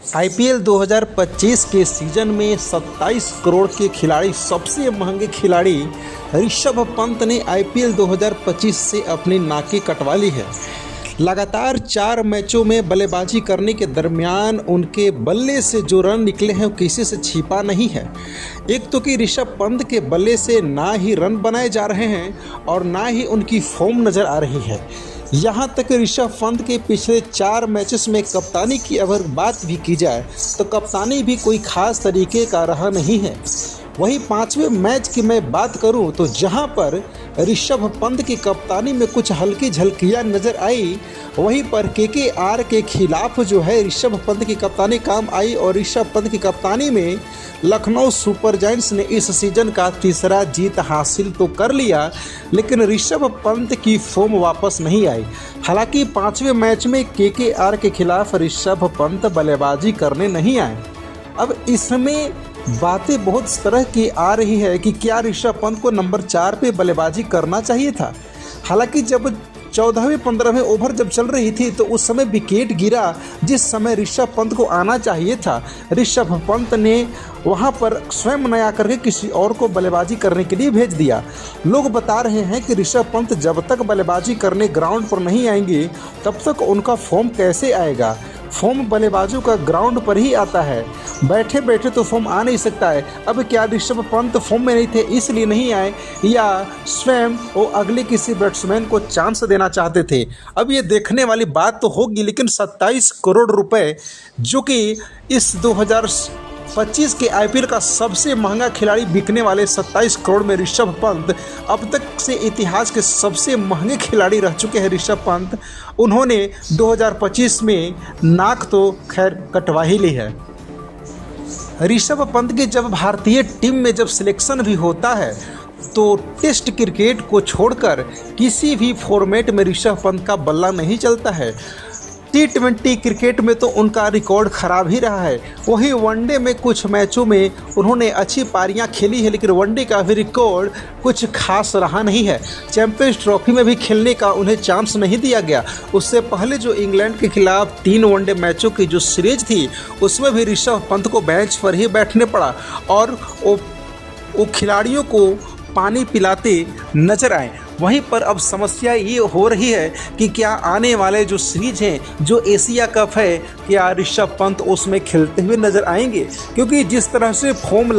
IPL 2025 के season में 27 करोड़ के खिलाड़ी, सबसे महंगे खिलाड़ी ऋषभ पंत ने आईपीएल 2025 से अपनी नाकें कटवा ली है। लगातार 4 मैचों में बल्लेबाजी करने के दरमियान उनके बल्ले से जो रन निकले हैं वो किसी से छिपा नहीं है। एक तो कि ऋषभ पंत के बल्ले से ना ही रन बनाए जा रहे हैं और ना ही उनकी फॉर्म नज़र आ रही है। यहाँ तक ऋषभ पंत के पिछले 4 मैचेस में कप्तानी की अगर बात भी की जाए तो कप्तानी भी कोई ख़ास तरीके का रहा नहीं है। वहीं 5वें मैच की मैं बात करूं तो जहां पर ऋषभ पंत की कप्तानी में कुछ हल्की झलकियां नज़र आई, वहीं पर केकेआर के खिलाफ जो है ऋषभ पंत की कप्तानी काम आई और ऋषभ पंत की कप्तानी में लखनऊ सुपर जायंट्स ने इस सीज़न का तीसरा जीत हासिल तो कर लिया, लेकिन ऋषभ पंत की फॉर्म वापस नहीं आई। हालांकि 5वें मैच में केकेआर के खिलाफ ऋषभ पंत बल्लेबाजी करने नहीं आए। अब इसमें बातें बहुत तरह की आ रही है कि क्या ऋषभ पंत को नंबर 4 पे बल्लेबाजी करना चाहिए था। हालांकि जब 14वें 15वें ओवर जब चल रही थी तो उस समय विकेट गिरा जिस समय ऋषभ पंत को आना चाहिए था। ऋषभ पंत ने वहां पर स्वयं नया करके किसी और को बल्लेबाजी करने के लिए भेज दिया। लोग बता रहे हैं कि ऋषभ पंत जब तक बल्लेबाजी करने ग्राउंड पर नहीं आएंगे तब तक उनका फॉर्म कैसे आएगा। फॉर्म बल्लेबाजों का ग्राउंड पर ही आता है, बैठे बैठे तो फॉर्म आ नहीं सकता है। अब क्या ऋषभ पंत फॉर्म में नहीं थे इसलिए नहीं आए, या स्वयं वो अगले किसी बैट्समैन को चांस देना चाहते थे। अब ये देखने वाली बात तो होगी, लेकिन 27 करोड़ रुपए जो कि इस 2025 के आईपीएल का सबसे महंगा खिलाड़ी बिकने वाले 27 करोड़ में ऋषभ पंत अब तक से इतिहास के सबसे महंगे खिलाड़ी रह चुके हैं। ऋषभ पंत उन्होंने 2025 में नाक तो खैर कटवा ही ली है। ऋषभ पंत के जब भारतीय टीम में जब सिलेक्शन भी होता है तो टेस्ट क्रिकेट को छोड़कर किसी भी फॉर्मेट में ऋषभ पंत का बल्ला नहीं चलता है। T20 क्रिकेट में तो उनका रिकॉर्ड ख़राब ही रहा है। वहीं वनडे में कुछ मैचों में उन्होंने अच्छी पारियां खेली है, लेकिन वनडे का भी रिकॉर्ड कुछ खास रहा नहीं है। चैंपियंस ट्रॉफी में भी खेलने का उन्हें चांस नहीं दिया गया। उससे पहले जो इंग्लैंड के खिलाफ 3 वनडे मैचों की जो सीरीज थी उसमें भी ऋषभ पंत को बेंच पर ही बैठने पड़ा और वो खिलाड़ियों को पानी पिलाते नजर आए। वहीं पर अब समस्या ये हो रही है कि क्या आने वाले जो सीरीज हैं, जो एशिया कप है, क्या ऋषभ पंत उसमें खेलते हुए नजर आएंगे। क्योंकि जिस तरह से फॉर्म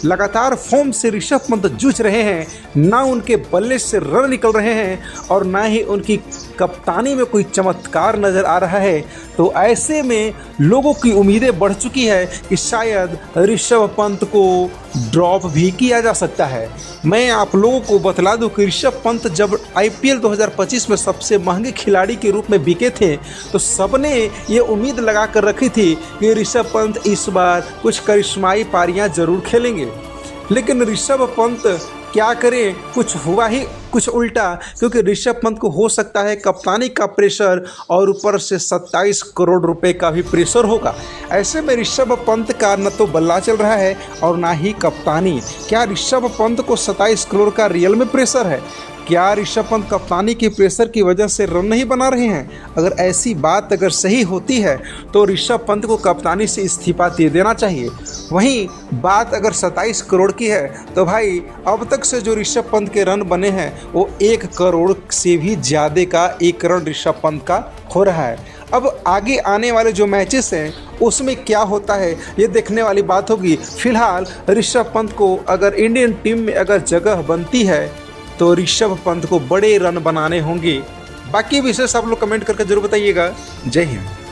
लगातार फॉर्म से ऋषभ पंत जूझ रहे हैं, ना उनके बल्ले से रन निकल रहे हैं और ना ही उनकी कप्तानी में कोई चमत्कार नज़र आ रहा है। तो ऐसे में लोगों की उम्मीदें बढ़ चुकी है कि शायद ऋषभ पंत को ड्रॉप भी किया जा सकता है। मैं आप लोगों को बतला दूं कि ऋषभ पंत जब आईपीएल 2025 में सबसे महंगे खिलाड़ी के रूप में बिके थे तो सबने ये उम्मीद लगा कर रखी थी कि ऋषभ पंत इस बार कुछ करिश्माई पारियां जरूर खेलेंगे। लेकिन ऋषभ पंत क्या करें, कुछ हुआ ही कुछ उल्टा, क्योंकि ऋषभ पंत को हो सकता है कप्तानी का प्रेशर और ऊपर से 27 करोड़ रुपए का भी प्रेशर होगा। ऐसे में ऋषभ पंत का न तो बल्ला चल रहा है और ना ही कप्तानी। क्या ऋषभ पंत को 27 करोड़ का रियल में प्रेशर है? क्या ऋषभ पंत कप्तानी के प्रेशर की वजह से रन नहीं बना रहे हैं? अगर ऐसी बात अगर सही होती है तो ऋषभ पंत को कप्तानी से इस्तीफा दे देना चाहिए। वहीं बात अगर 27 करोड़ की है तो भाई अब तक से जो ऋषभ पंत के रन बने हैं वो 1 करोड़ से भी ज़्यादा का 1 करोड़ ऋषभ पंत का हो रहा है। अब आगे आने वाले जो मैचेस हैं उसमें क्या होता है ये देखने वाली बात होगी। फिलहाल ऋषभ पंत को अगर इंडियन टीम में अगर जगह बनती है तो ऋषभ पंत को बड़े रन बनाने होंगे। बाकी विषय सब लोग कमेंट करके जरूर बताइएगा। जय हिंद।